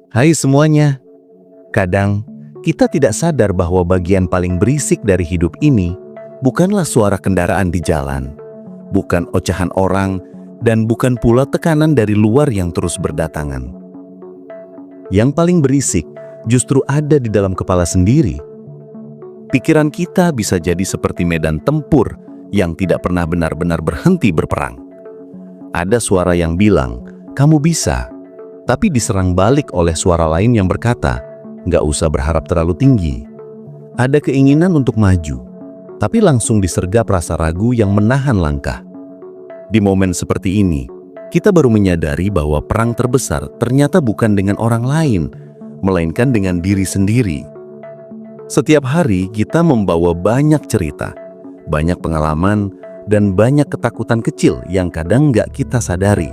Hai semuanya. Kadang kita tidak sadar bahwa bagian paling berisik dari hidup ini bukanlah suara kendaraan di jalan, bukan ocehan orang, dan bukan pula tekanan dari luar yang terus berdatangan. Yang paling berisik justru ada di dalam kepala sendiri. Pikiran kita bisa jadi seperti medan tempur yang tidak pernah benar-benar berhenti berperang. Ada suara yang bilang, "Kamu bisa," tapi diserang balik oleh suara lain yang berkata, "Nggak usah berharap terlalu tinggi." Ada keinginan untuk maju, tapi langsung disergap rasa ragu yang menahan langkah. Di momen seperti ini, kita baru menyadari bahwa perang terbesar ternyata bukan dengan orang lain, melainkan dengan diri sendiri. Setiap hari kita membawa banyak cerita, banyak pengalaman, dan banyak ketakutan kecil yang kadang nggak kita sadari.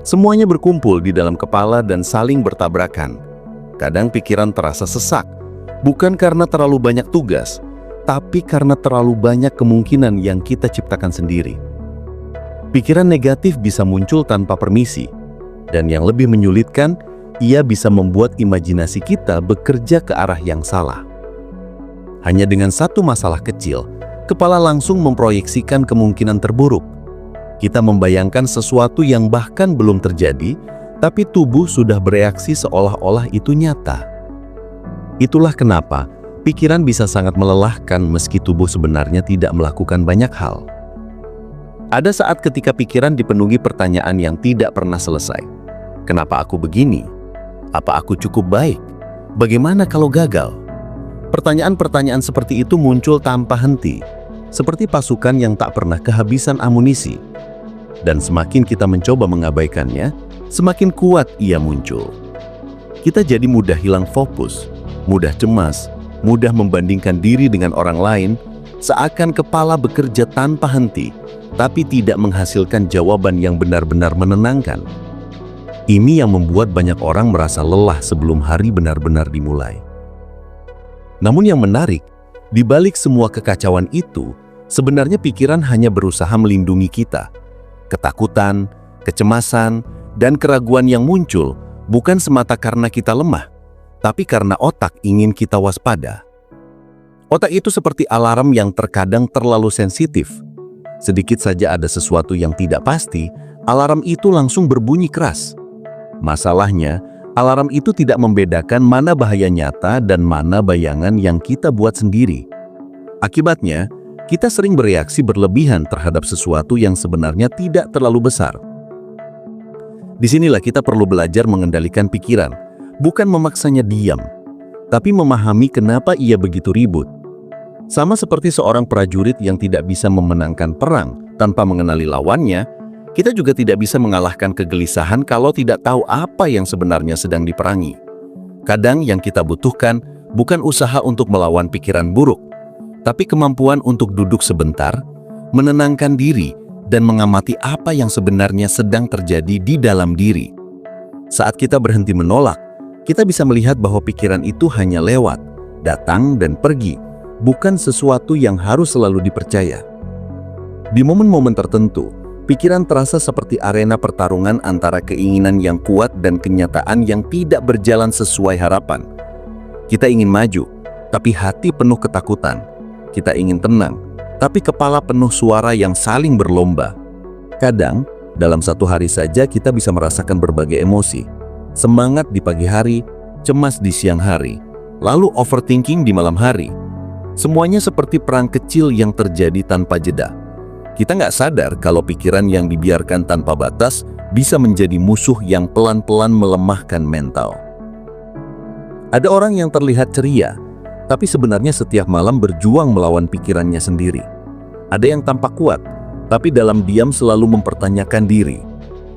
Semuanya berkumpul di dalam kepala dan saling bertabrakan. Kadang pikiran terasa sesak, bukan karena terlalu banyak tugas, tapi karena terlalu banyak kemungkinan yang kita ciptakan sendiri. Pikiran negatif bisa muncul tanpa permisi, dan yang lebih menyulitkan, ia bisa membuat imajinasi kita bekerja ke arah yang salah. Hanya dengan satu masalah kecil, kepala langsung memproyeksikan kemungkinan terburuk. Kita membayangkan sesuatu yang bahkan belum terjadi, tapi tubuh sudah bereaksi seolah-olah itu nyata. Itulah kenapa pikiran bisa sangat melelahkan meski tubuh sebenarnya tidak melakukan banyak hal. Ada saat ketika pikiran dipenuhi pertanyaan yang tidak pernah selesai. Kenapa aku begini? Apa aku cukup baik? Bagaimana kalau gagal? Pertanyaan-pertanyaan seperti itu muncul tanpa henti, seperti pasukan yang tak pernah kehabisan amunisi. Dan semakin kita mencoba mengabaikannya, semakin kuat ia muncul. Kita jadi mudah hilang fokus, mudah cemas, mudah membandingkan diri dengan orang lain, seakan kepala bekerja tanpa henti, tapi tidak menghasilkan jawaban yang benar-benar menenangkan. Ini yang membuat banyak orang merasa lelah sebelum hari benar-benar dimulai. Namun yang menarik, di balik semua kekacauan itu, sebenarnya pikiran hanya berusaha melindungi kita. Ketakutan, kecemasan, dan keraguan yang muncul bukan semata karena kita lemah, tapi karena otak ingin kita waspada. Otak itu seperti alarm yang terkadang terlalu sensitif. Sedikit saja ada sesuatu yang tidak pasti, alarm itu langsung berbunyi keras. Masalahnya, alarm itu tidak membedakan mana bahaya nyata dan mana bayangan yang kita buat sendiri. Akibatnya, kita sering bereaksi berlebihan terhadap sesuatu yang sebenarnya tidak terlalu besar. Disinilah kita perlu belajar mengendalikan pikiran, bukan memaksanya diam, tapi memahami kenapa ia begitu ribut. Sama seperti seorang prajurit yang tidak bisa memenangkan perang tanpa mengenali lawannya, kita juga tidak bisa mengalahkan kegelisahan kalau tidak tahu apa yang sebenarnya sedang diperangi. Kadang yang kita butuhkan bukan usaha untuk melawan pikiran buruk, tapi kemampuan untuk duduk sebentar, menenangkan diri, dan mengamati apa yang sebenarnya sedang terjadi di dalam diri. Saat kita berhenti menolak, kita bisa melihat bahwa pikiran itu hanya lewat, datang dan pergi, bukan sesuatu yang harus selalu dipercaya. Di momen-momen tertentu, pikiran terasa seperti arena pertarungan antara keinginan yang kuat dan kenyataan yang tidak berjalan sesuai harapan. Kita ingin maju, tapi hati penuh ketakutan. Kita ingin tenang, tapi kepala penuh suara yang saling berlomba. Kadang, dalam satu hari saja kita bisa merasakan berbagai emosi. Semangat di pagi hari, cemas di siang hari, lalu overthinking di malam hari. Semuanya seperti perang kecil yang terjadi tanpa jeda. Kita nggak sadar kalau pikiran yang dibiarkan tanpa batas bisa menjadi musuh yang pelan-pelan melemahkan mental. Ada orang yang terlihat ceria, tapi sebenarnya setiap malam berjuang melawan pikirannya sendiri. Ada yang tampak kuat, tapi dalam diam selalu mempertanyakan diri.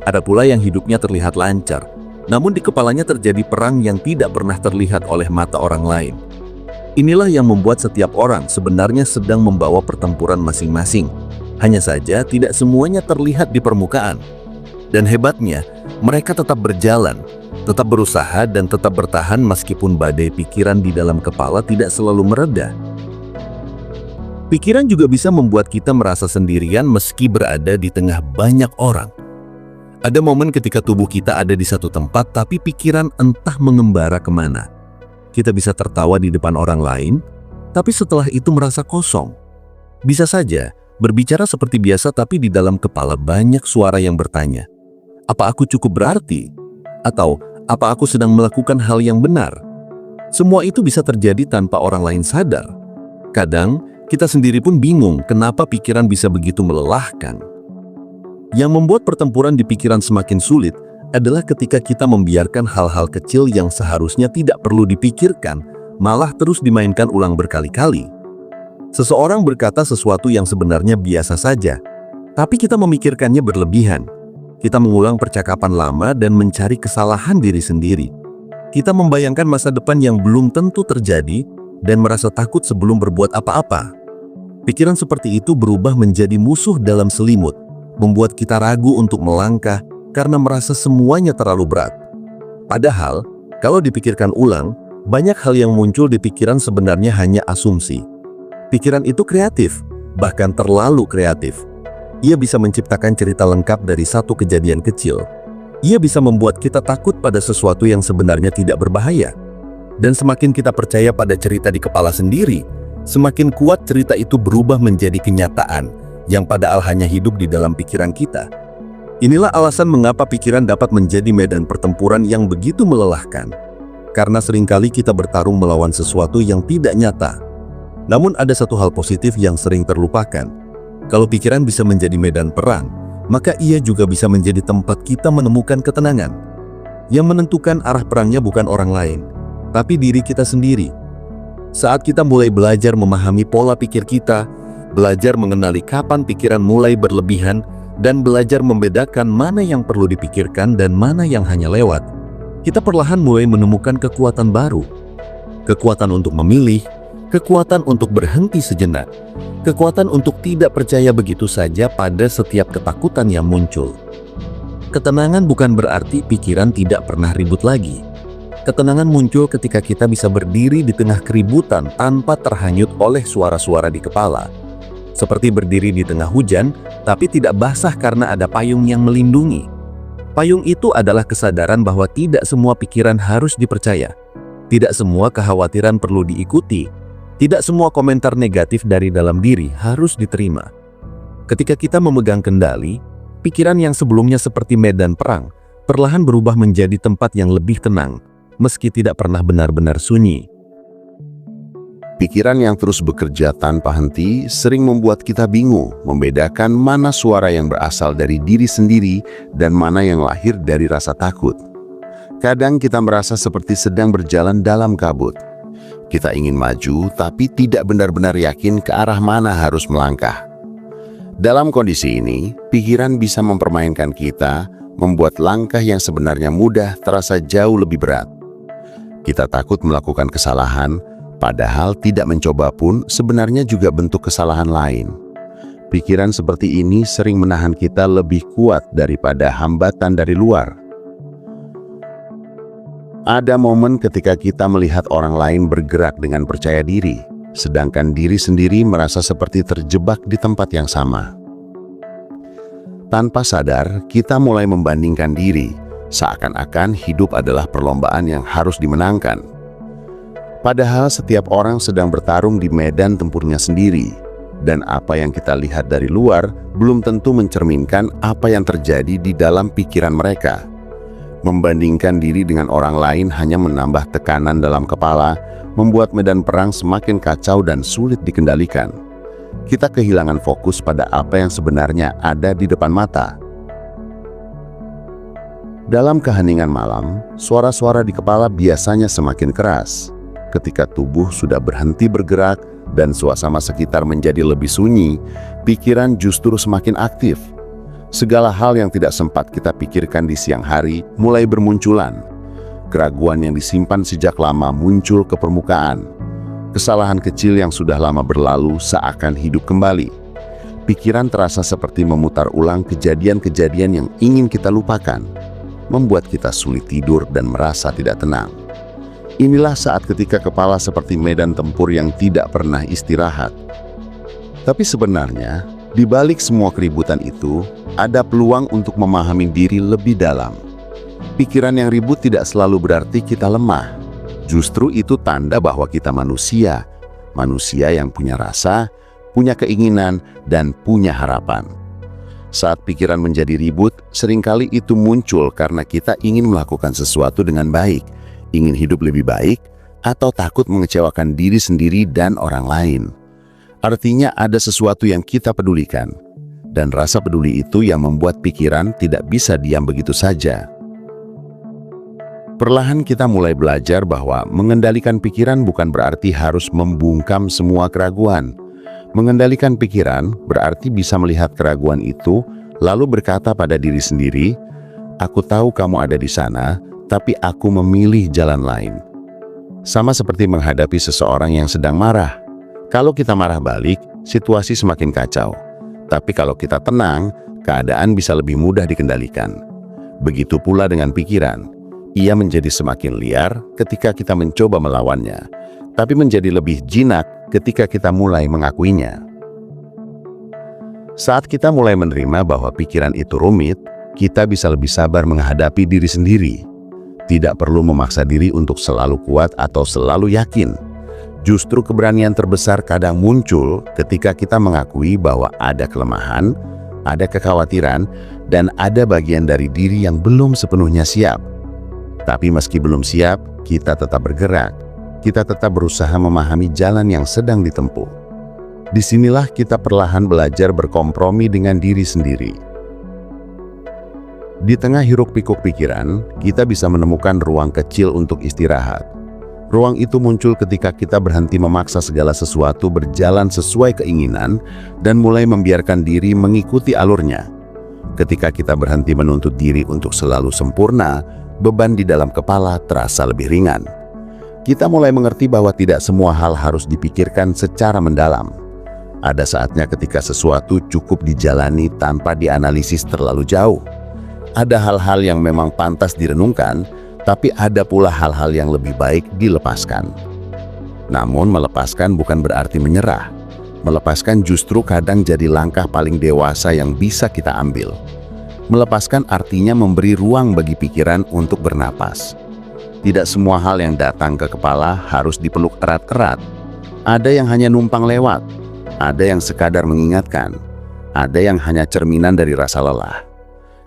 Ada pula yang hidupnya terlihat lancar, namun di kepalanya terjadi perang yang tidak pernah terlihat oleh mata orang lain. Inilah yang membuat setiap orang sebenarnya sedang membawa pertempuran masing-masing. Hanya saja tidak semuanya terlihat di permukaan. Dan hebatnya, mereka tetap berjalan, tetap berusaha dan tetap bertahan meskipun badai pikiran di dalam kepala tidak selalu mereda. Pikiran juga bisa membuat kita merasa sendirian meski berada di tengah banyak orang. Ada momen ketika tubuh kita ada di satu tempat, tapi pikiran entah mengembara kemana. Kita bisa tertawa di depan orang lain, tapi setelah itu merasa kosong. Bisa saja berbicara seperti biasa, tapi di dalam kepala banyak suara yang bertanya, apa aku cukup berarti? Atau apa aku sedang melakukan hal yang benar? Semua itu bisa terjadi tanpa orang lain sadar. Kadang, kita sendiri pun bingung kenapa pikiran bisa begitu melelahkan. Yang membuat pertempuran di pikiran semakin sulit adalah ketika kita membiarkan hal-hal kecil yang seharusnya tidak perlu dipikirkan, malah terus dimainkan ulang berkali-kali. Seseorang berkata sesuatu yang sebenarnya biasa saja, tapi kita memikirkannya berlebihan. Kita mengulang percakapan lama dan mencari kesalahan diri sendiri. Kita membayangkan masa depan yang belum tentu terjadi dan merasa takut sebelum berbuat apa-apa. Pikiran seperti itu berubah menjadi musuh dalam selimut, membuat kita ragu untuk melangkah karena merasa semuanya terlalu berat. Padahal, kalau dipikirkan ulang, banyak hal yang muncul di pikiran sebenarnya hanya asumsi. Pikiran itu kreatif, bahkan terlalu kreatif. Ia bisa menciptakan cerita lengkap dari satu kejadian kecil. Ia bisa membuat kita takut pada sesuatu yang sebenarnya tidak berbahaya. Dan semakin kita percaya pada cerita di kepala sendiri, semakin kuat cerita itu berubah menjadi kenyataan yang padahal hanya hidup di dalam pikiran kita. Inilah alasan mengapa pikiran dapat menjadi medan pertempuran yang begitu melelahkan. Karena seringkali kita bertarung melawan sesuatu yang tidak nyata. Namun ada satu hal positif yang sering terlupakan. Kalau pikiran bisa menjadi medan perang, maka ia juga bisa menjadi tempat kita menemukan ketenangan. Yang menentukan arah perangnya bukan orang lain, tapi diri kita sendiri. Saat kita mulai belajar memahami pola pikir kita, belajar mengenali kapan pikiran mulai berlebihan, dan belajar membedakan mana yang perlu dipikirkan dan mana yang hanya lewat, kita perlahan mulai menemukan kekuatan baru. Kekuatan untuk memilih, kekuatan untuk berhenti sejenak, kekuatan untuk tidak percaya begitu saja pada setiap ketakutan yang muncul. Ketenangan bukan berarti pikiran tidak pernah ribut lagi. Ketenangan muncul ketika kita bisa berdiri di tengah keributan tanpa terhanyut oleh suara-suara di kepala. Seperti berdiri di tengah hujan, tapi tidak basah karena ada payung yang melindungi. Payung itu adalah kesadaran bahwa tidak semua pikiran harus dipercaya. Tidak semua kekhawatiran perlu diikuti. Tidak semua komentar negatif dari dalam diri harus diterima. Ketika kita memegang kendali, pikiran yang sebelumnya seperti medan perang, perlahan berubah menjadi tempat yang lebih tenang, meski tidak pernah benar-benar sunyi. Pikiran yang terus bekerja tanpa henti sering membuat kita bingung membedakan mana suara yang berasal dari diri sendiri dan mana yang lahir dari rasa takut. Kadang kita merasa seperti sedang berjalan dalam kabut. Kita ingin maju tapi tidak benar-benar yakin ke arah mana harus melangkah. Dalam kondisi ini, pikiran bisa mempermainkan kita, membuat langkah yang sebenarnya mudah terasa jauh lebih berat. Kita takut melakukan kesalahan, padahal tidak mencoba pun sebenarnya juga bentuk kesalahan lain. Pikiran seperti ini sering menahan kita lebih kuat daripada hambatan dari luar. Ada momen ketika kita melihat orang lain bergerak dengan percaya diri, sedangkan diri sendiri merasa seperti terjebak di tempat yang sama. Tanpa sadar, kita mulai membandingkan diri, seakan-akan hidup adalah perlombaan yang harus dimenangkan. Padahal setiap orang sedang bertarung di medan tempurnya sendiri, dan apa yang kita lihat dari luar belum tentu mencerminkan apa yang terjadi di dalam pikiran mereka. Membandingkan diri dengan orang lain hanya menambah tekanan dalam kepala, membuat medan perang semakin kacau dan sulit dikendalikan. Kita kehilangan fokus pada apa yang sebenarnya ada di depan mata. Dalam keheningan malam, suara-suara di kepala biasanya semakin keras. Ketika tubuh sudah berhenti bergerak dan suasana sekitar menjadi lebih sunyi, pikiran justru semakin aktif. Segala hal yang tidak sempat kita pikirkan di siang hari mulai bermunculan. Keraguan yang disimpan sejak lama muncul ke permukaan. Kesalahan kecil yang sudah lama berlalu seakan hidup kembali. Pikiran terasa seperti memutar ulang kejadian-kejadian yang ingin kita lupakan, membuat kita sulit tidur dan merasa tidak tenang. Inilah saat ketika kepala seperti medan tempur yang tidak pernah istirahat. Tapi sebenarnya, di balik semua keributan itu, ada peluang untuk memahami diri lebih dalam. Pikiran yang ribut tidak selalu berarti kita lemah. Justru itu tanda bahwa kita manusia yang punya rasa, punya keinginan, dan punya harapan. Saat pikiran menjadi ribut, seringkali itu muncul karena kita ingin melakukan sesuatu dengan baik, ingin hidup lebih baik, atau takut mengecewakan diri sendiri dan orang lain. Artinya ada sesuatu yang kita pedulikan, dan rasa peduli itu yang membuat pikiran tidak bisa diam begitu saja. Perlahan kita mulai belajar bahwa mengendalikan pikiran bukan berarti harus membungkam semua keraguan. Mengendalikan pikiran berarti bisa melihat keraguan itu, lalu berkata pada diri sendiri, "Aku tahu kamu ada di sana, tapi aku memilih jalan lain." Sama seperti menghadapi seseorang yang sedang marah. Kalau kita marah balik, situasi semakin kacau. Tapi kalau kita tenang, keadaan bisa lebih mudah dikendalikan. Begitu pula dengan pikiran. Ia menjadi semakin liar ketika kita mencoba melawannya, tapi menjadi lebih jinak ketika kita mulai mengakuinya. Saat kita mulai menerima bahwa pikiran itu rumit, kita bisa lebih sabar menghadapi diri sendiri. Tidak perlu memaksa diri untuk selalu kuat atau selalu yakin. Justru keberanian terbesar kadang muncul ketika kita mengakui bahwa ada kelemahan, ada kekhawatiran, dan ada bagian dari diri yang belum sepenuhnya siap. Tapi meski belum siap, kita tetap bergerak. Kita tetap berusaha memahami jalan yang sedang ditempuh. Disinilah kita perlahan belajar berkompromi dengan diri sendiri. Di tengah hiruk-pikuk pikiran, kita bisa menemukan ruang kecil untuk istirahat. Ruang itu muncul ketika kita berhenti memaksa segala sesuatu berjalan sesuai keinginan dan mulai membiarkan diri mengikuti alurnya. Ketika kita berhenti menuntut diri untuk selalu sempurna, beban di dalam kepala terasa lebih ringan. Kita mulai mengerti bahwa tidak semua hal harus dipikirkan secara mendalam. Ada saatnya ketika sesuatu cukup dijalani tanpa dianalisis terlalu jauh. Ada hal-hal yang memang pantas direnungkan, tapi ada pula hal-hal yang lebih baik dilepaskan. Namun melepaskan bukan berarti menyerah. Melepaskan justru kadang jadi langkah paling dewasa yang bisa kita ambil. Melepaskan artinya memberi ruang bagi pikiran untuk bernapas. Tidak semua hal yang datang ke kepala harus dipeluk erat-erat. Ada yang hanya numpang lewat, ada yang sekadar mengingatkan, ada yang hanya cerminan dari rasa lelah.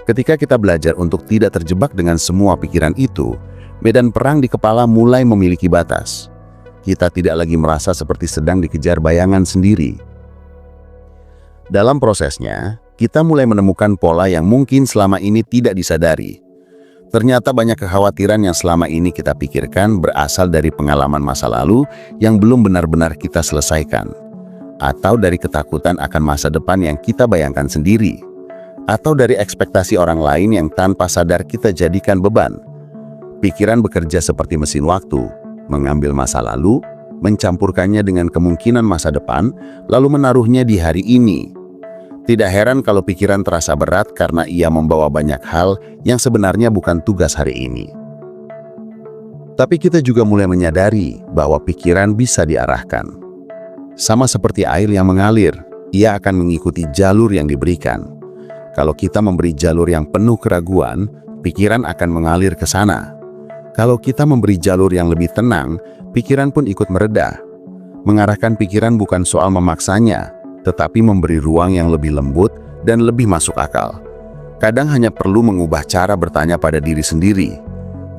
Ketika kita belajar untuk tidak terjebak dengan semua pikiran itu, medan perang di kepala mulai memiliki batas. Kita tidak lagi merasa seperti sedang dikejar bayangan sendiri. Dalam prosesnya, kita mulai menemukan pola yang mungkin selama ini tidak disadari. Ternyata banyak kekhawatiran yang selama ini kita pikirkan berasal dari pengalaman masa lalu yang belum benar-benar kita selesaikan, atau dari ketakutan akan masa depan yang kita bayangkan sendiri, atau dari ekspektasi orang lain yang tanpa sadar kita jadikan beban. Pikiran bekerja seperti mesin waktu, mengambil masa lalu, mencampurkannya dengan kemungkinan masa depan, lalu menaruhnya di hari ini. Tidak heran kalau pikiran terasa berat karena ia membawa banyak hal yang sebenarnya bukan tugas hari ini. Tapi kita juga mulai menyadari bahwa pikiran bisa diarahkan. Sama seperti air yang mengalir, ia akan mengikuti jalur yang diberikan. Kalau kita memberi jalur yang penuh keraguan, pikiran akan mengalir ke sana. Kalau kita memberi jalur yang lebih tenang, pikiran pun ikut mereda. Mengarahkan pikiran bukan soal memaksanya, tetapi memberi ruang yang lebih lembut dan lebih masuk akal. Kadang hanya perlu mengubah cara bertanya pada diri sendiri.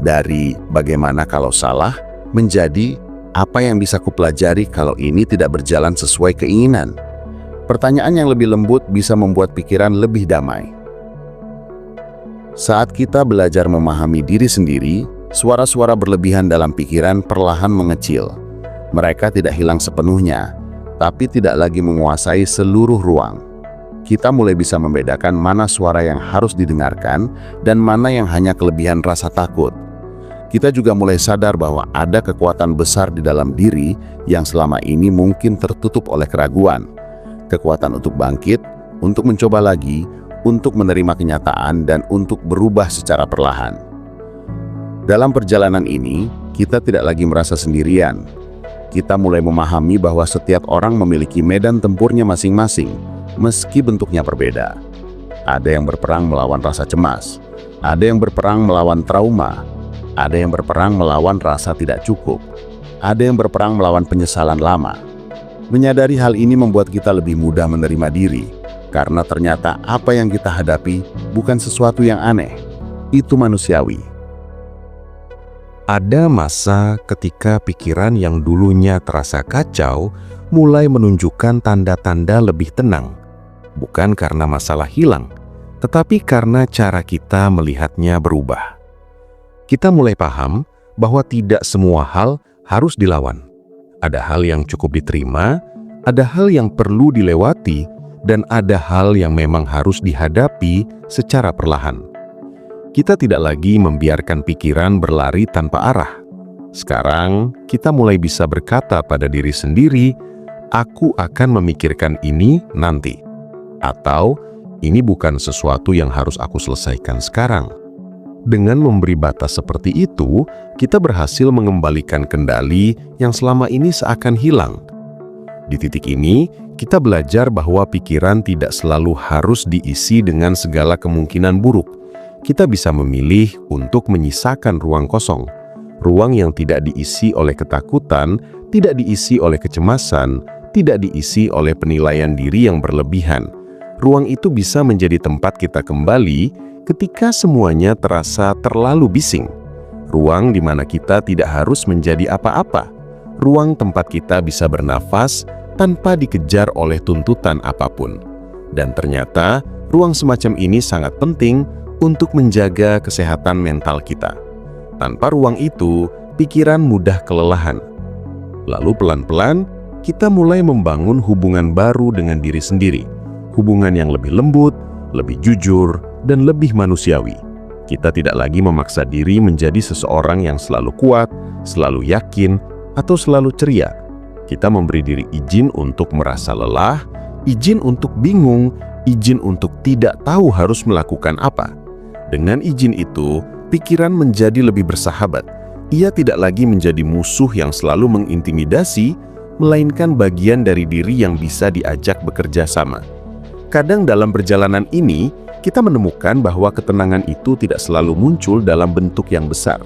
Dari bagaimana kalau salah, menjadi apa yang bisa kupelajari kalau ini tidak berjalan sesuai keinginan. Pertanyaan yang lebih lembut bisa membuat pikiran lebih damai. Saat kita belajar memahami diri sendiri, suara-suara berlebihan dalam pikiran perlahan mengecil. Mereka tidak hilang sepenuhnya, tapi tidak lagi menguasai seluruh ruang. Kita mulai bisa membedakan mana suara yang harus didengarkan dan mana yang hanya kelebihan rasa takut. Kita juga mulai sadar bahwa ada kekuatan besar di dalam diri yang selama ini mungkin tertutup oleh keraguan. Kekuatan untuk bangkit, untuk mencoba lagi, untuk menerima kenyataan, dan untuk berubah secara perlahan. Dalam perjalanan ini, kita tidak lagi merasa sendirian. Kita mulai memahami bahwa setiap orang memiliki medan tempurnya masing-masing, meski bentuknya berbeda. Ada yang berperang melawan rasa cemas, ada yang berperang melawan trauma, ada yang berperang melawan rasa tidak cukup, ada yang berperang melawan penyesalan lama. Menyadari hal ini membuat kita lebih mudah menerima diri, karena ternyata apa yang kita hadapi bukan sesuatu yang aneh, itu manusiawi. Ada masa ketika pikiran yang dulunya terasa kacau mulai menunjukkan tanda-tanda lebih tenang. Bukan karena masalah hilang, tetapi karena cara kita melihatnya berubah. Kita mulai paham bahwa tidak semua hal harus dilawan. Ada hal yang cukup diterima, ada hal yang perlu dilewati, dan ada hal yang memang harus dihadapi secara perlahan. Kita tidak lagi membiarkan pikiran berlari tanpa arah. Sekarang, kita mulai bisa berkata pada diri sendiri, "Aku akan memikirkan ini nanti." Atau, "Ini bukan sesuatu yang harus aku selesaikan sekarang." Dengan memberi batas seperti itu, kita berhasil mengembalikan kendali yang selama ini seakan hilang. Di titik ini, kita belajar bahwa pikiran tidak selalu harus diisi dengan segala kemungkinan buruk. Kita bisa memilih untuk menyisakan ruang kosong, ruang yang tidak diisi oleh ketakutan, tidak diisi oleh kecemasan, tidak diisi oleh penilaian diri yang berlebihan. Ruang itu bisa menjadi tempat kita kembali ketika semuanya terasa terlalu bising. Ruang di mana kita tidak harus menjadi apa-apa. Ruang tempat kita bisa bernafas tanpa dikejar oleh tuntutan apapun. Dan ternyata, ruang semacam ini sangat penting untuk menjaga kesehatan mental kita. Tanpa ruang itu, pikiran mudah kelelahan. Lalu pelan-pelan, kita mulai membangun hubungan baru dengan diri sendiri. Hubungan yang lebih lembut, lebih jujur, dan lebih manusiawi. Kita tidak lagi memaksa diri menjadi seseorang yang selalu kuat, selalu yakin, atau selalu ceria. Kita memberi diri izin untuk merasa lelah, izin untuk bingung, izin untuk tidak tahu harus melakukan apa. Dengan izin itu, pikiran menjadi lebih bersahabat. Ia tidak lagi menjadi musuh yang selalu mengintimidasi, melainkan bagian dari diri yang bisa diajak bekerja sama. Kadang dalam perjalanan ini, kita menemukan bahwa ketenangan itu tidak selalu muncul dalam bentuk yang besar.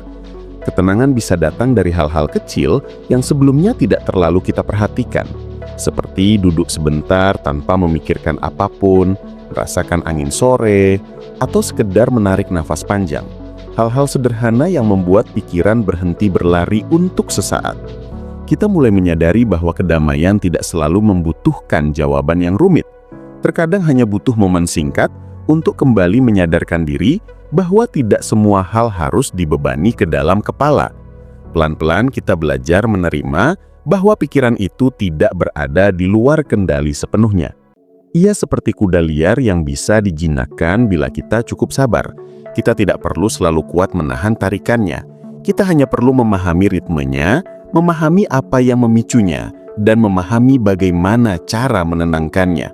Ketenangan bisa datang dari hal-hal kecil yang sebelumnya tidak terlalu kita perhatikan, seperti duduk sebentar tanpa memikirkan apapun, merasakan angin sore, atau sekedar menarik nafas panjang. Hal-hal sederhana yang membuat pikiran berhenti berlari untuk sesaat. Kita mulai menyadari bahwa kedamaian tidak selalu membutuhkan jawaban yang rumit. Terkadang hanya butuh momen singkat untuk kembali menyadarkan diri bahwa tidak semua hal harus dibebani ke dalam kepala. Pelan-pelan kita belajar menerima bahwa pikiran itu tidak berada di luar kendali sepenuhnya. Ia seperti kuda liar yang bisa dijinakkan bila kita cukup sabar. Kita tidak perlu selalu kuat menahan tarikannya. Kita hanya perlu memahami ritmenya, memahami apa yang memicunya, dan memahami bagaimana cara menenangkannya.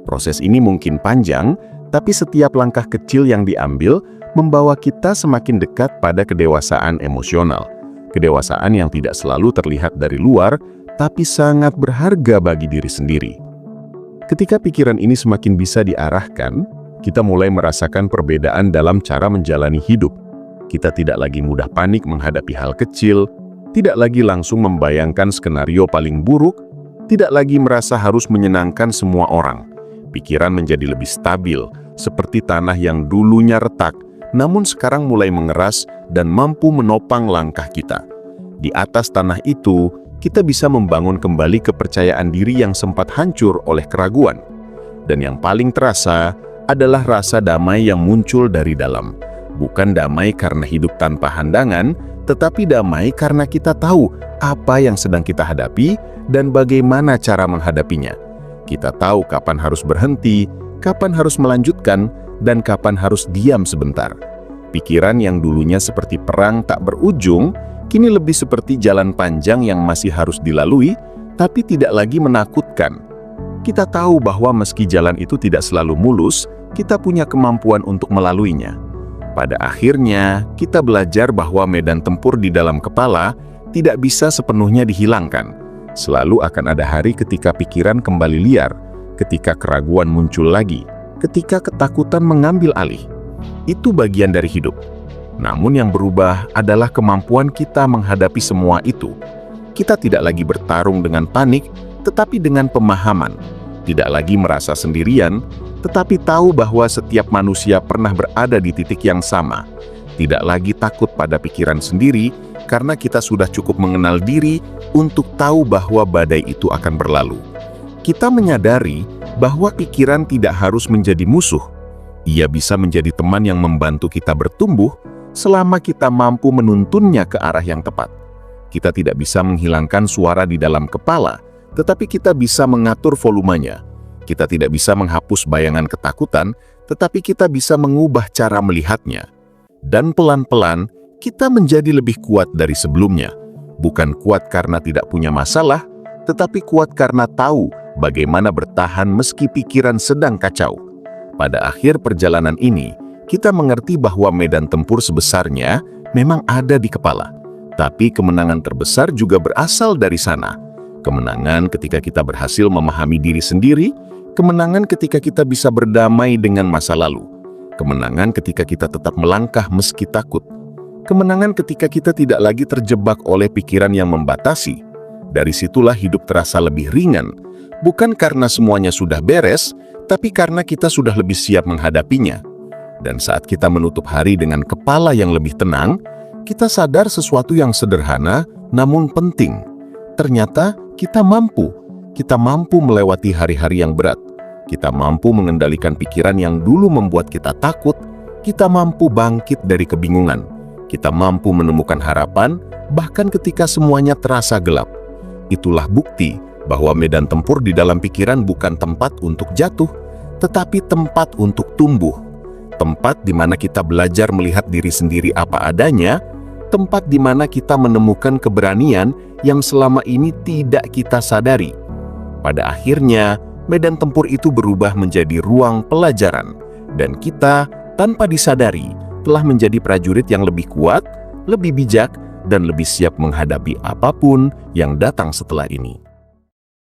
Proses ini mungkin panjang, tapi setiap langkah kecil yang diambil membawa kita semakin dekat pada kedewasaan emosional. Kedewasaan yang tidak selalu terlihat dari luar, tapi sangat berharga bagi diri sendiri. Ketika pikiran ini semakin bisa diarahkan, kita mulai merasakan perbedaan dalam cara menjalani hidup. Kita tidak lagi mudah panik menghadapi hal kecil, tidak lagi langsung membayangkan skenario paling buruk, tidak lagi merasa harus menyenangkan semua orang. Pikiran menjadi lebih stabil, seperti tanah yang dulunya retak, namun sekarang mulai mengeras dan mampu menopang langkah kita. Di atas tanah itu, kita bisa membangun kembali kepercayaan diri yang sempat hancur oleh keraguan. Dan yang paling terasa adalah rasa damai yang muncul dari dalam. Bukan damai karena hidup tanpa handangan, tetapi damai karena kita tahu apa yang sedang kita hadapi dan bagaimana cara menghadapinya. Kita tahu kapan harus berhenti, kapan harus melanjutkan, dan kapan harus diam sebentar. Pikiran yang dulunya seperti perang tak berujung, kini lebih seperti jalan panjang yang masih harus dilalui, tapi tidak lagi menakutkan. Kita tahu bahwa meski jalan itu tidak selalu mulus, kita punya kemampuan untuk melaluinya. Pada akhirnya, kita belajar bahwa medan tempur di dalam kepala tidak bisa sepenuhnya dihilangkan. Selalu akan ada hari ketika pikiran kembali liar, ketika keraguan muncul lagi, ketika ketakutan mengambil alih. Itu bagian dari hidup. Namun yang berubah adalah kemampuan kita menghadapi semua itu. Kita tidak lagi bertarung dengan panik, tetapi dengan pemahaman. Tidak lagi merasa sendirian, tetapi tahu bahwa setiap manusia pernah berada di titik yang sama. Tidak lagi takut pada pikiran sendiri, karena kita sudah cukup mengenal diri untuk tahu bahwa badai itu akan berlalu. Kita menyadari bahwa pikiran tidak harus menjadi musuh. Ia bisa menjadi teman yang membantu kita bertumbuh selama kita mampu menuntunnya ke arah yang tepat. Kita tidak bisa menghilangkan suara di dalam kepala, tetapi kita bisa mengatur volumenya. Kita tidak bisa menghapus bayangan ketakutan, tetapi kita bisa mengubah cara melihatnya. Dan pelan-pelan, kita menjadi lebih kuat dari sebelumnya. Bukan kuat karena tidak punya masalah, tetapi kuat karena tahu bagaimana bertahan meski pikiran sedang kacau. Pada akhir perjalanan ini, kita mengerti bahwa medan tempur sebesarnya memang ada di kepala. Tapi kemenangan terbesar juga berasal dari sana. Kemenangan ketika kita berhasil memahami diri sendiri, kemenangan ketika kita bisa berdamai dengan masa lalu, kemenangan ketika kita tetap melangkah meski takut, kemenangan ketika kita tidak lagi terjebak oleh pikiran yang membatasi. Dari situlah hidup terasa lebih ringan, bukan karena semuanya sudah beres, tapi karena kita sudah lebih siap menghadapinya. Dan saat kita menutup hari dengan kepala yang lebih tenang, kita sadar sesuatu yang sederhana namun penting. Ternyata kita mampu melewati hari-hari yang berat. Kita mampu mengendalikan pikiran yang dulu membuat kita takut. Kita mampu bangkit dari kebingungan. Kita mampu menemukan harapan, bahkan ketika semuanya terasa gelap. Itulah bukti bahwa medan tempur di dalam pikiran bukan tempat untuk jatuh, tetapi tempat untuk tumbuh. Tempat di mana kita belajar melihat diri sendiri apa adanya, tempat di mana kita menemukan keberanian yang selama ini tidak kita sadari. Pada akhirnya, medan tempur itu berubah menjadi ruang pelajaran, dan kita, tanpa disadari, telah menjadi prajurit yang lebih kuat, lebih bijak, dan lebih siap menghadapi apapun yang datang setelah ini.